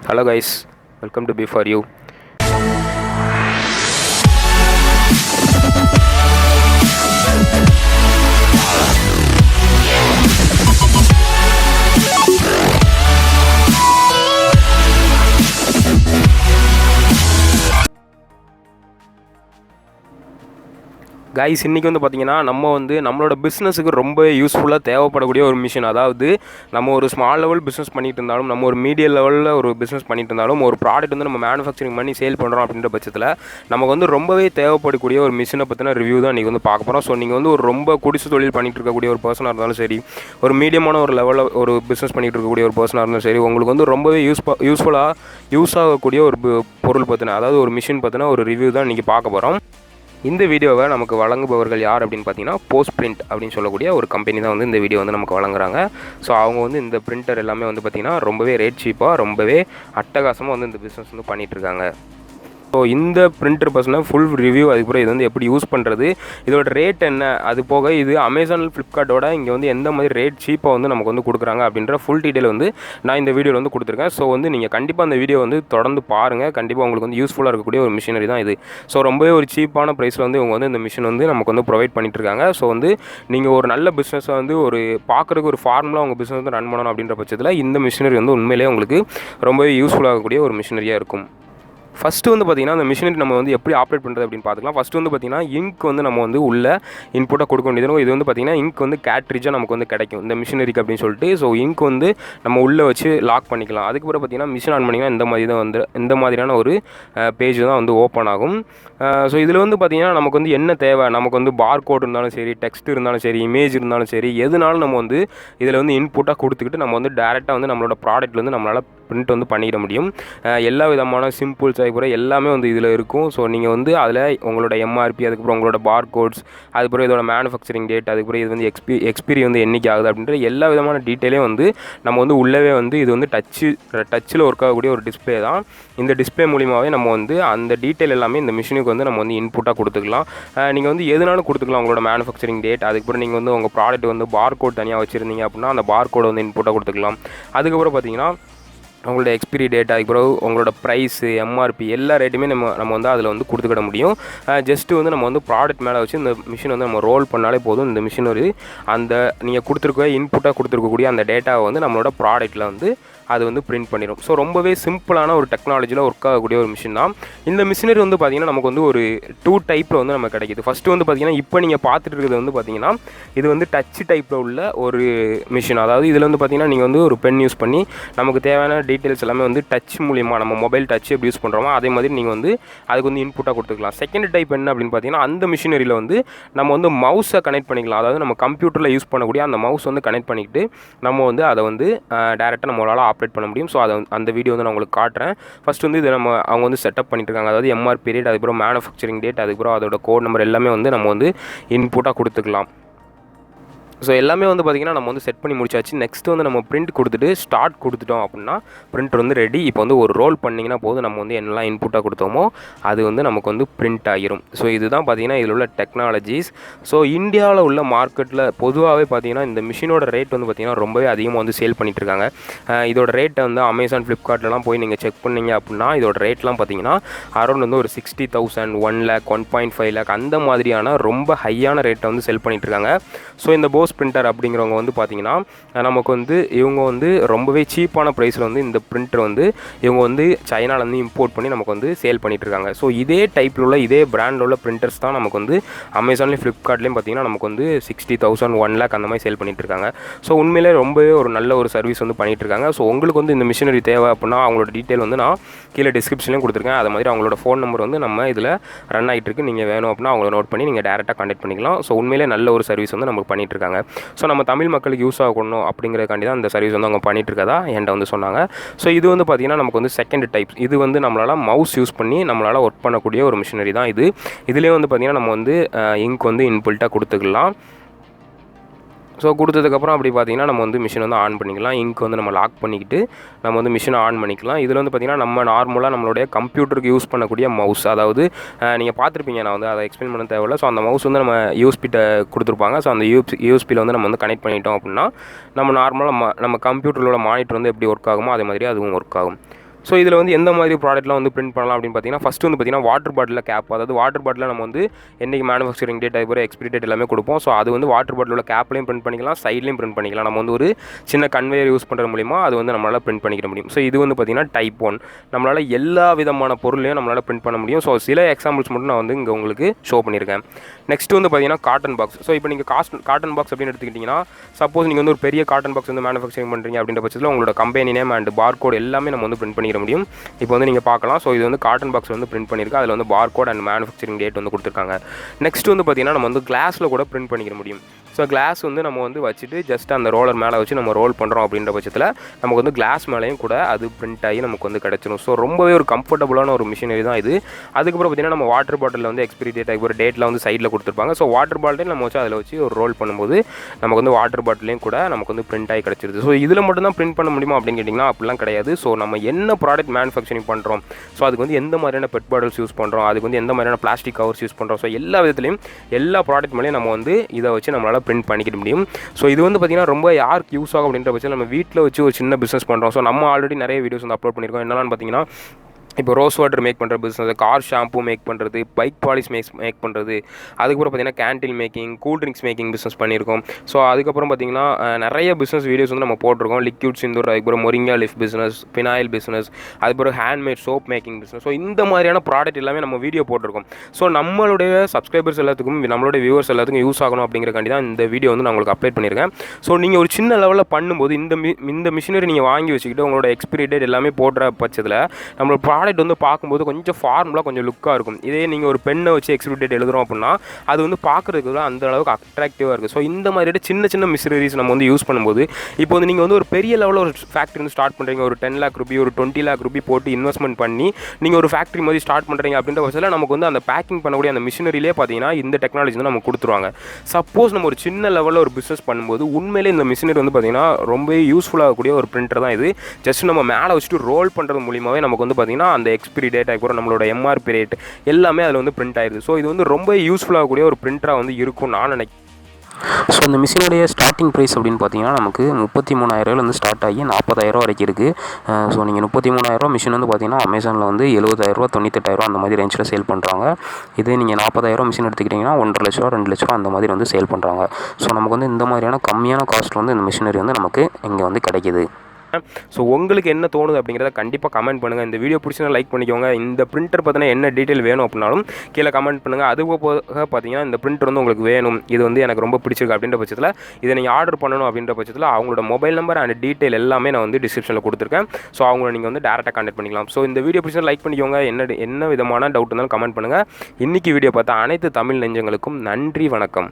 Hello guys, welcome to b4u. Guys இன்றைக்கி பார்த்திங்கன்னா நம்மளோட பிஸ்னஸுக்கு ரொம்ப யூஸ்ஃபுல்லாக தேவைப்படக்கூடிய ஒரு மிஷின். அதாவது நம்ம ஒரு ஸ்மால் லெவல் பிஸ்னஸ் பண்ணிகிட்டு இருந்தாலும், நம்ம ஒரு மீடியம் லெவலில் ஒரு பிஸ்னஸ் பண்ணிகிட்டு இருந்தாலும், ஒரு ப்ராடக்ட் நம்ம மேனுஃபேக்சரிங் பண்ணி சேல் பண்ணுறோம் அப்படின்ற பட்சத்தில் நமக்கு ரொம்பவே தேவைப்படக்கூடிய ஒரு மிஷினை பற்றின ரிவ்யூ தான் இன்றைக்கி பார்க்க போகிறோம். ஸோ நீங்கள் ஒரு ரொம்ப குடிசை தொழில் பண்ணிகிட்டு இருக்கக்கூடிய ஒரு பர்சனாக இருந்தாலும் சரி, ஒரு மீடியமான ஒரு லெவலில் ஒரு பிஸ்னஸ் பண்ணிகிட்டு இருக்கக்கூடிய ஒரு பர்சனாக இருந்தாலும் சரி, உங்களுக்கு ரொம்பவே யூஸ் ஆகக்கூடிய ஒரு பொருள் பற்றின, அதாவது ஒரு மிஷின் பற்றின ஒரு ரிவ்யூ தான் இன்றைக்கி பார்க்க போகிறோம். இந்த வீடியோவை நமக்கு வழங்குபவர்கள் யார் அப்படின்னு பார்த்தீங்கன்னா, போஸ்ட் பிரிண்ட் அப்படின்னு சொல்லக்கூடிய ஒரு கம்பெனி தான் இந்த வீடியோ நமக்கு வழங்குறாங்க. ஸோ அவங்க இந்த பிரிண்டர் எல்லாமே பார்த்திங்கன்னா ரொம்பவே ரேட் சீப்பாக, ரொம்பவே அட்டகாசமாக இந்த பிஸ்னஸ் பண்ணிகிட்ருக்காங்க. ஸோ இந்த பிரிண்டர் பர்சனை ஃபுல் ரிவ்யூ, அதுக்கப்புறம் இது எப்படி யூஸ் பண்ணுறது, இதோட ரேட் என்ன, அது போக இது அமேசான் ஃப்ளிப்கார்ட்டோட இங்கே எந்த மாதிரி ரேட் சீப்பாக நமக்கு கொடுக்குறாங்க அப்படின்ற ஃபுல் டீட்டெயில் நான் இந்த வீடியோவில் கொடுத்துருக்கேன். ஸோ நீங்கள் கண்டிப்பாக அந்த வீடியோ தொடர்ந்து பாருங்கள். கண்டிப்பாக உங்களுக்கு யூஸ்ஃபுல்லாக இருக்கக்கூடிய ஒரு மிஷினரி தான் இது. ஸோ ரொம்பவே ஒரு சீப்பான ப்ரைஸில் இவங்க இந்த மிஷின் நமக்கு ப்ரொவைட் பண்ணிட்டுருக்காங்க. ஸோ நீங்கள் ஒரு நல்ல பிஸ்னஸை ஒரு பார்க்குறதுக்கு ஒரு ஃபார்முலா உங்கள் பிஸ்னஸ் ரன் பண்ணணும் அப்படின்ற பட்சத்தில் இந்த மிஷினரி உண்மையிலேயே உங்களுக்கு ரொம்பவே யூஸ்ஃபுல்லாகக்கூடிய ஒரு மிஷினரியாக இருக்கும். ஃபஸ்ட்டு பார்த்திங்கன்னா அந்த மிஷினரி நம்ம எப்படி ஆப்ரேட் பண்ணுறது அப்படின்னு பார்த்துக்கலாம். ஃபஸ்ட்டு பார்த்திங்கன்னா இங்க் நம்ம உள்ள இன்புட்டாக கொடுக்க வேண்டியது. இது பார்த்திங்கன்னா இங்க் கேட்ரிட்ஜாக நமக்கு கிடைக்கும் இந்த மிஷினரிக்கு அப்படின்னு சொல்லிட்டு. ஸோ இங்க் நம்ம உள்ளே வச்சு லாக் பண்ணிக்கலாம். அதுக்கப்புறம் பார்த்திங்கன்னா மிஷின் ஆன் பண்ணிங்கன்னா இந்த மாதிரி தான் இந்த மாதிரியான ஒரு பேஜ் தான் ஓப்பன் ஆகும். ஸோ இதில் பார்த்திங்கன்னா நமக்கு என்ன தேவை, நமக்கு பார் கோட் இருந்தாலும் சரி, டெக்ஸ்ட் இருந்தாலும் சரி, இமேஜ் இருந்தாலும் சரி, எதுனாலும் நம்ம இதில் இன்புட்டாக கொடுத்துக்கிட்டு நம்ம டேரெக்டாக நம்மளோட ப்ராடக்ட் நம்மளால் பிரிண்ட் பண்ணிட முடியும். எல்லா விதமான சிம்பிள்ஸ் அதுக்கப்புறம் எல்லாமே இதில் இருக்கும். ஸோ நீங்கள் அதில் உங்களோட எம்ஆர்பி, அதுக்கப்புறம் உங்களோட பார் கோட்ஸ், அதுக்கப்புறம் இதோட மேனுஃபேக்சரிங் டேட், அதுக்கப்புறம் இது எக்ஸ்பீரி என்னைக்கு ஆகுது அப்படின்ற எல்லா விதமான டீட்டெயிலையும் நம்ம உள்ளவே இது டச்சில் ஒர்க் ஆகக்கூடிய ஒரு டிஸ்பிளே தான். இந்த டிஸ்பிளே மூலியமாகவே நம்ம அந்த டீட்டெயில் எல்லாமே இந்த மிஷினுக்கு நம்ம இன்புட்டாக கொடுத்துக்கலாம். நீங்கள் எதுனாலும் கொடுத்துக்கலாம். உங்களோட மேனுஃபேக்சரிங் டேட், அதுக்கப்புறம் நீங்கள் உங்கள் ப்ராடக்ட் பார் கோட் தனியாக வச்சுருந்தீங்க அப்படின்னா அந்த பார் கோடை இன்புட்டாக கொடுத்துக்கலாம். அதுக்கப்புறம் பார்த்தீங்கன்னா உங்களோட எக்ஸ்பிரி டேட், அதுக்கப்புறம் உங்களோட ப்ரைஸு, எம்ஆர்பி எல்லா ரேட்டுமே நம்ம அதில் கொடுத்துக்கிட முடியும். ஜஸ்ட்டு நம்ம ப்ராடக்ட் மேலே வச்சு இந்த மிஷின் நம்ம ரோல் பண்ணாலே போதும். இந்த மிஷின் அந்த நீங்கள் கொடுத்துருக்க இன்புட்டாக கொடுத்துருக்கக்கூடிய அந்த டேட்டாவை நம்மளோட ப்ராடக்ட்டில் அது பிரிண்ட் பண்ணிடும். ஸோ ரொம்பவே சிம்பிளான ஒரு டெக்னாலஜியில் ஒர்க் ஆகக்கூடிய ஒரு மிஷின் தான் இந்த மிஷினரி. பார்த்திங்கன்னா நமக்கு ஒரு 2 டைப்பில் நமக்கு கிடைக்கிது. ஃபஸ்ட்டு பார்த்திங்கன்னா இப்போ நீங்கள் பார்த்துட்டு இருக்கிறது பார்த்திங்கன்னா இது டச் டைப்பில் உள்ள ஒரு மிஷின். அதாவது இதில் பார்த்திங்கன்னா நீங்கள் ஒரு பென் யூஸ் பண்ணி நமக்கு தேவையான டீட்டெயில்ஸ் எல்லாமே டச் மூலியமாக, நம்ம மொபைல் டச் எப்படி யூஸ் பண்ணுறோமோ அதே மாதிரி நீங்கள் அதுக்கு இன்புட்டாக கொடுத்துக்கலாம். செகண்ட் டைப் என்ன அப்படின்னு பார்த்தீங்கன்னா, அந்த மிஷினரியில் நம்ம மவுஸை கனெக்ட் பண்ணிக்கலாம். அதாவது நம்ம கம்ப்யூட்டரில் யூஸ் பண்ணக்கூடிய அந்த மவுஸ் கனெக்ட் பண்ணிக்கிட்டு நம்ம அதை டேரெக்டாக நம்மளால் ஆப்ரேட் பண்ண முடியும். ஸோ அந்த வீடியோ நான் உங்களுக்கு காட்டுறேன். ஃபஸ்ட் இதை அவங்க செட்டப் பண்ணிட்டு இருக்காங்க. அதாவது எம்ஆர்பி ரேட், அதுக்கப்புறம் மேனுஃபேக்சரிங் டேட், அதுக்கப்புறம் அதோட கோட் நம்பர் எல்லாமே நம்ம இன்புட்டாக கொடுத்துக்கலாம். ஸோ எல்லாமே பார்த்திங்கன்னா நம்ம செட் பண்ணி முடிச்சாச்சு. நெக்ஸ்ட் நம்ம பிரிண்ட் கொடுத்துட்டு ஸ்டார்ட் கொடுத்துட்டோம் அப்படின்னா பிரிண்ட் ரெடி. இப்போ ஒரு ரோல் பண்ணிங்கன்னா போதும், நம்ம என்னெல்லாம் இன்புட்டாக கொடுத்தோமோ அது நமக்கு பிரிண்ட் ஆகிரும். ஸோ இதுதான் பார்த்திங்கன்னா இதில் உள்ள டெக்னாலஜிஸ். ஸோ இந்தியாவில் உள்ள மார்க்கெட்டில் பொதுவாகவே பார்த்திங்கன்னா இந்த மிஷினோட ரேட் பார்த்திங்கன்னா ரொம்பவே அதிகமாக சேல் பண்ணிகிட்ருக்காங்க. இதோட ரேட்டை அமேசான் ஃப்ளிப்கார்ட்லாம் போய் நீங்கள் செக் பண்ணிங்க அப்படின்னா இதோட ரேட்லாம் பார்த்திங்கன்னா அரௌண்ட் ஒரு 60,000, 1 lakh, 1.5 lakh அந்த மாதிரியான ரொம்ப ஹையான ரேட்டை செல் பண்ணிகிட்ருக்காங்க. ஸோ இந்த பிரிண்டர் அப்படிங்கிறவங்க பார்த்தீங்கன்னா நமக்கு இவங்க ரொம்பவே சீப்பான ப்ரைஸில் இந்த பிரிண்டர் இவங்க சைனாலேருந்து இம்போர்ட் பண்ணி நமக்கு சேல் பண்ணிட்டு இருக்காங்க. ஸோ இதே டைப்பில் உள்ள இதே பிராண்டில் உள்ள பிரிண்டர்ஸ் தான் நமக்கு அமேசான்லேயும் ஃப்ளிப்கார்ட்லேயும் பார்த்தீங்கன்னா நமக்கு 60,000, 1 lakh அந்த மாதிரி சேல் பண்ணிட்டு இருக்காங்க. ஸோ உண்மையிலே ரொம்பவே ஒரு நல்ல ஒரு சர்வீஸ் பண்ணிட்டு இருக்காங்க. ஸோ உங்களுக்கு இந்த மிஷினரி தேவை அப்படின்னா அவங்களோட டீட்டெயில் நான் கீழே டிஸ்கிரிப்ஷன்லையும் கொடுத்துருக்கேன். அது மாதிரி அவங்களோட ஃபோன் நம்பர் நம்ம இதில் ரன் ஆகிட்டு இருக்கு. நீங்கள் வேணும் அப்படின்னா அவங்கள நோட் பண்ணி நீங்கள் டேரெக்டாக கான்டெக்ட் பண்ணிக்கலாம். ஸோ உண்மையிலே நல்ல ஒரு சர்வீஸ் நமக்கு பண்ணிட்டு இருக்காங்க. ஸோ நம்ம தமிழ் மக்களுக்கு யூஸ் ஆகணும் அப்படிங்கிறதுக்காண்டி தான் இந்த சர்வீஸ் அவங்க பண்ணிட்டு இருக்கதா என்கிட்ட சொன்னாங்க. ஸோ இது பார்த்திங்கன்னா நமக்கு செகண்ட் டைப். இது நம்மளால் மவுஸ் யூஸ் பண்ணி நம்மளால் ஒர்க் பண்ணக்கூடிய ஒரு மிஷினரி தான் இது. இதுலேயே பார்த்திங்கன்னா நம்ம இங்க் இன்புல்ட்டாக கொடுத்துக்கலாம். ஸோ கொடுத்ததுக்கப்புறம் அப்படி பார்த்தீங்கன்னா நம்ம மிஷின் ஆன் பண்ணிக்கலாம். இங்க் நம்ம லாக் பண்ணிக்கிட்டு நம்ம மிஷினை ஆன் பண்ணிக்கலாம். இதில் பார்த்திங்கன்னா நம்ம நார்மலாக நம்மளுடைய கம்ப்யூட்டருக்கு யூஸ் பண்ணக்கூடிய மவுஸ், அதாவது நீங்கள் பார்த்துருப்பீங்க, நான் அதை எக்ஸ்பிளைன் பண்ண தேவையில்லை. ஸோ அந்த மவுஸ் நம்ம யூஎஸ்பிட்ட கொடுத்துருப்பாங்க. ஸோ அந்த யூஎஸ்பியில் நம்ம கனெக்ட் பண்ணிட்டோம் அப்படின்னா நம்ம நார்மலாக நம்ம கம்ப்யூட்டரோட மானிட்டர் எப்படி ஒர்க் ஆகுமோ அதே மாதிரி அதுவும் ஒர்க் ஆகும். ஸோ இதில் வந்து எந்த மாதிரி ப்ராடக்ட்லாம் வந்து பிரிண்ட் பண்ணலாம் அப்படின்னு பார்த்தீங்கன்னா, ஃபஸ்ட்டு வந்து பார்த்தீங்கன்னா வாட்டர் பாட்டிலில் கேப், அதாவது வாட்டர் பாட்டிலில் நம்ம வந்து என்றைக்கு மேனுஃபேக்சரிங் டேட் அதுபோல் எக்ஸ்பிரி டேட் எல்லாமே கொடுப்போம். ஸோ அது வந்து வாட்டர் பாட்டிலோட கேப்லையும் பிரிண்ட் பண்ணிக்கலாம், சைட்லையும் பிரிண்ட் பண்ணிக்கலாம். நம்ம வந்து ஒரு சின்ன கன்வேயர் யூஸ் பண்ணுற மூலிமா அது வந்து நம்மளால் பிரிண்ட் பண்ணிக்க முடியும். ஸோ இது வந்து பார்த்தீங்கன்னா டைப் 1. நம்மளால் எல்லா விதமான பொருளையும் நம்மளால் பிரிண்ட் பண்ண முடியும். ஸோ சில எக்ஸாம்பிள்ஸ் மட்டும் நான் வந்து இங்கே உங்களுக்கு ஷோ பண்ணியிருக்கேன். நெக்ஸ்ட் வந்து பார்த்தீங்கன்னா காட்டன் பாக்ஸ். ஸோ இப்போ நீங்கள் காட்டன் பாக்ஸ் அப்படின்னு எடுத்துக்கிட்டிங்கன்னா, சப்போஸ் நீங்கள் வந்து ஒரு பெரிய காட்டன் பாக்ஸ் வந்து மேனுஃபேக்சரிங் பண்ணுறீங்க அப்படின்ற பட்சத்தில் உங்களோட கம்பெனி நேம் அண்ட் பார்கோட் எல்லாமே நம்ம வந்து பிரிண்ட் பண்ணிக்க முடியும். இப்போ வந்து நீங்கள் பார்க்கலாம். ஸோ இது வந்து காட்டன் பாக்ஸ் வந்து பிரிண்ட் பண்ணியிருக்கு. அதில் வந்து பார்கோட் அண்ட் மேனுஃபேக்சரிங் டேட் வந்து கொடுத்துருக்காங்க. நெக்ஸ்ட் வந்து பார்த்தீங்கன்னா நம்ம வந்து கிளாஸில் கூட பிரிண்ட் பண்ணிக்க முடியும். ஸோ கிளாஸ் வந்து நம்ம வந்து வச்சுட்டு ஜஸ்ட் அந்த ரோலர் மேலே வச்சு நம்ம ரோல் பண்ணுறோம் அப்படின்ற பட்சத்தில் நமக்கு வந்து கிளாஸ் மேலேயும் கூட அது பிரிண்ட் ஆகி நமக்கு வந்து கிடச்சிடும். ஸோ ரொம்பவே ஒரு கம்ஃபர்டபுளான ஒரு மிஷினரி தான் இது. அதுக்கப்புறம் பார்த்தீங்கன்னா நம்ம வாட்டர் பாட்டிலில் வந்து எக்ஸ்பிரி டேட் ஒரு டேட்டில் வந்து சைடில் கொடுத்துருப்பாங்க. ஸோ வாட்டர் பாட்டில் நம்ம வச்சு அதில் வச்சு ஒரு ரோல் பண்ணும்போது நமக்கு வந்து வாட்டர் பாட்டிலையும் கூட நமக்கு வந்து பிரிண்ட் ஆகி கிடச்சிருது. ஸோ இதில் மட்டும் தான் பிரிண்ட் பண்ண முடியுமா அப்படின்னு கேட்டிங்கன்னா அப்படிலாம் கிடையாது. ஸோ நம்ம என்ன ப்ராடக்ட் மேனுஃபேக்சரிங் பண்ணுறோம், ஸோ அதுக்கு வந்து எந்த மாதிரியான பெட் பாட்டில்ஸ் யூஸ் பண்ணுறோம், அதுக்கு வந்து எந்த மாதிரியான பிளாஸ்டிக் கவர்ஸ் யூஸ் பண்ணுறோம், ஸோ எல்லா விதத்துலையும் எல்லா ப்ராடக்ட் மேலேயும் நம்ம வந்து இதை வச்சு நம்மளால் பிரிண்ட் பண்ணிக்கிட முடியும். ஸோ இது வந்து பார்த்திங்கன்னா ரொம்ப யாருக்கு யூஸ் ஆகும் அப்படின்ற பட்சத்தில் நம்ம வீட்டில் வச்சு ஒரு சின்ன பிஸ்னஸ் பண்ணுறோம். ஸோ நம்ம ஆல்ரெடி நிறைய வீடியோஸ் வந்து அப்லோட் பண்ணியிருக்கோம். என்னென்னு பார்த்தீங்கன்னா, இப்போ ரோஸ் வாட்டர் மேக் பண்ணுற பிஸ்னஸ், கார் ஷாம்பு மேக் பண்ணுறது, பைக் பாலிஷ் மேக் பண்ணுறது, அதுக்கப்புறம் பார்த்திங்கன்னா candle making, cool drinks making business பண்ணியிருக்கோம். ஸோ அதுக்கப்புறம் பார்த்திங்கன்னா நிறைய பிஸ்னஸ் வீடியோஸ் வந்து நம்ம போட்டிருக்கோம். லிக்யூட் சிந்தூர், அதுக்கப்புறம் moringa leaf business, phenyl business, அதுக்கப்புறம் handmade soap making business. So இந்த மாதிரியான ப்ராடக்ட் எல்லாமே நம்ம வீடியோ போட்டிருக்கோம். ஸோ நம்மளுடைய சப்ஸ்கிரைபர்ஸ் எல்லாத்துக்கும், நம்மளுடைய வியூவர்ஸ் எல்லாத்துக்கும் யூஸ் ஆகணும் அப்படிங்கிறக்காண்டி தான் இந்த வீடியோ வந்து நான் உங்களுக்கு அப்டேட் பண்ணியிருக்கேன். ஸோ நீங்கள் ஒரு சின்ன லெவலில் பண்ணும்போது இந்த மிஷினரி நீங்கள் வாங்கி வச்சுக்கிட்டு உங்களோட எக்ஸ்பிரி டேட் எல்லாமே போடுற பட்சத்தில் நம்மளோட ப்ராடக்ட் வந்து பார்க்கும்போது கொஞ்சம் ஃபார்முலா கொஞ்சம் லுக்காக இருக்கும். இதே நீங்கள் ஒரு பெண்ணை வச்சு எக்ஸ்பிரி டேட் எழுதுறோம் அப்படின்னா அது வந்து பார்க்குறதுக்கு அந்த அளவுக்கு அட்ராக்டிவாக இருக்குது. ஸோ இந்த மாதிரி சின்ன சின்ன மிஷினரிஸ் நம்ம வந்து யூஸ் பண்ணும்போது, இப்போ வந்து நீங்கள் வந்து ஒரு பெரிய லெவலில் ஒரு ஃபேக்ட்ரி வந்து ஸ்டார்ட் பண்ணுறீங்க, ஒரு 10 lakh ரூபி, ஒரு 20 lakh ரூபி போட்டு இன்வெஸ்ட்மெண்ட் பண்ணி நீங்கள் ஒரு ஃபேக்ட்ரி மாதிரி ஸ்டார்ட் பண்ணுறீங்க அப்படின்ற பட்சத்தில் நமக்கு வந்து அந்த பேக்கிங் பண்ணக்கூடிய அந்த மிஷினரியிலே பார்த்தீங்கன்னா இந்த டெக்னாலஜி வந்து நமக்கு கொடுத்துருவாங்க. சப்போஸ் நம்ம ஒரு சின்ன லெவலில் ஒரு பிஸ்னஸ் பண்ணும்போது உண்மையிலே இந்த மிஷினரி வந்து பார்த்தீங்கன்னா ரொம்ப யூஸ்ஃபுல்லாகக்கூடிய ஒரு பிரிண்டர் தான் இது. ஜஸ்ட் நம்ம மேலே வச்சுட்டு ரோல் பண்ணுறது மூலியமாகவே நமக்கு வந்து பார்த்தீங்கன்னா அந்த எக்ஸ்பிரி டேட் அதுக்கப்புறம் நம்மளோட எம்ஆர்பி ரேட் எல்லாமே அதில் வந்து பிரிண்ட் ஆயிடுது. ஸோ இது வந்து ரொம்ப யூஸ்ஃபுல்லாகக்கூடிய ஒரு பிரிண்டராக வந்து இருக்கும் நான் நினைக்கிறேன். ஸோ இந்த மிஷினுடைய ஸ்டார்டிங் ப்ரைஸ் அப்படின்னு பார்த்தீங்கன்னா நமக்கு 33,000 ஸ்டார்ட் ஆகி 40,000 வரைக்கும் இருக்குது. ஸோ நீங்கள் 33,000 மிஷின் வந்து பார்த்தீங்கன்னா அமேசானில் வந்து 70,000 98,000 அந்த மாதிரி ரேஞ்சில் சேல் பண்ணுறாங்க. இதே நீங்கள் 40,000 மிஷின் எடுத்துக்கிட்டிங்கன்னா 1,50,000 2,00,000 அந்த மாதிரி வந்து சேல் பண்ணுறாங்க. ஸோ நமக்கு வந்து இந்த மாதிரியான கம்மியான காஸ்ட்டில் வந்து இந்த மிஷினரி வந்து நமக்கு இங்கே வந்து கிடைக்கிது. ஸோ உங்களுக்கு என்ன தோணுது அப்படிங்கிறத கண்டிப்பாக கமெண்ட் பண்ணுங்கள். இந்த வீடியோ பிடிச்சினா லைக் பண்ணிக்கோங்க. இந்த பிரிண்டர் பார்த்தீங்கன்னா என்ன டீட்டெயில் வேணும் அப்படின்னாலும் கீழே கமெண்ட் பண்ணுங்கள். அது போக பார்த்தீங்கன்னா இந்த பிரிண்டர் வந்து உங்களுக்கு வேணும், இது வந்து எனக்கு ரொம்ப பிடிச்சிருக்கு அப்படின்ற பட்சத்தில் இதை நீங்கள் ஆர்டர் பண்ணணும் அப்படின்ற பட்சத்தில் அவங்களோட மொபைல் நம்பர் அண்ட் டீட்டெயில் எல்லாமே நான் வந்து டிஸ்கிரிப்ஷனில் கொடுத்துருக்கேன். ஸோ அவங்கள நீங்கள் வந்து டேரெக்டாக கான்டெக்ட் பண்ணிக்கலாம். ஸோ இந்த வீடியோ பிடிச்சினா லைக் பண்ணிக்கோங்க. என்ன விதமான டவுட் இருந்தாலும் கமெண்ட் பண்ணுங்கள். இன்றைக்கி வீடியோ பார்த்தா அனைத்து தமிழ் நெஞ்சங்களுக்கும் நன்றி, வணக்கம்.